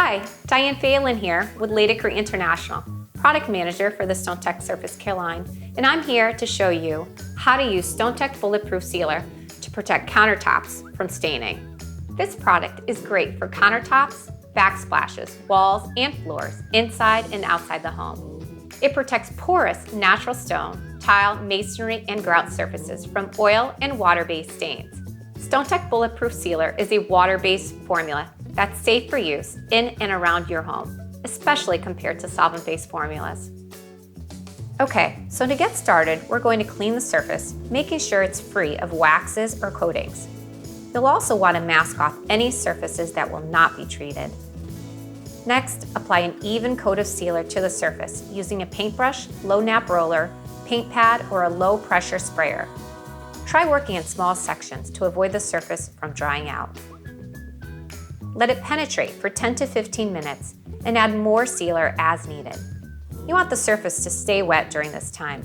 Hi, Diane Phelan here with LATICRETE International, product manager for the STONETECH Surface Care line, and I'm here to show you how to use STONETECH BulletProof Sealer to protect countertops from staining. This product is great for countertops, backsplashes, walls, and floors inside and outside the home. It protects porous natural stone, tile, masonry, and grout surfaces from oil and water-based stains. STONETECH BulletProof Sealer is a water-based formula that's safe for use in and around your home, especially compared to solvent-based formulas. Okay, so to get started, we're going to clean the surface, making sure it's free of waxes or coatings. You'll also want to mask off any surfaces that will not be treated. Next, apply an even coat of sealer to the surface using a paintbrush, low nap roller, paint pad, or a low pressure sprayer. Try working in small sections to avoid the surface from drying out. Let it penetrate for 10 to 15 minutes and add more sealer as needed. You want the surface to stay wet during this time.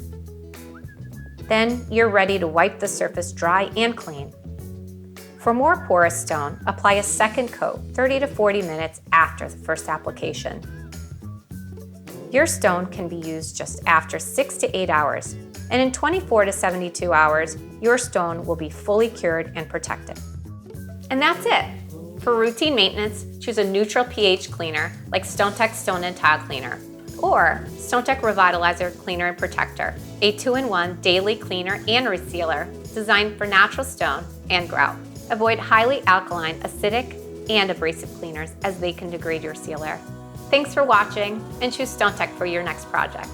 Then you're ready to wipe the surface dry and clean. For more porous stone, apply a second coat 30 to 40 minutes after the first application. Your stone can be used just after 6 to 8 hours, and in 24 to 72 hours, your stone will be fully cured and protected. And that's it. For routine maintenance, choose a neutral pH cleaner like STONETECH Stone and Tile Cleaner, or STONETECH Revitalizer Cleaner and Protector, a 2-in-1 daily cleaner and resealer designed for natural stone and grout. Avoid highly alkaline, acidic, and abrasive cleaners as they can degrade your sealer. Thanks for watching, and choose STONETECH for your next project.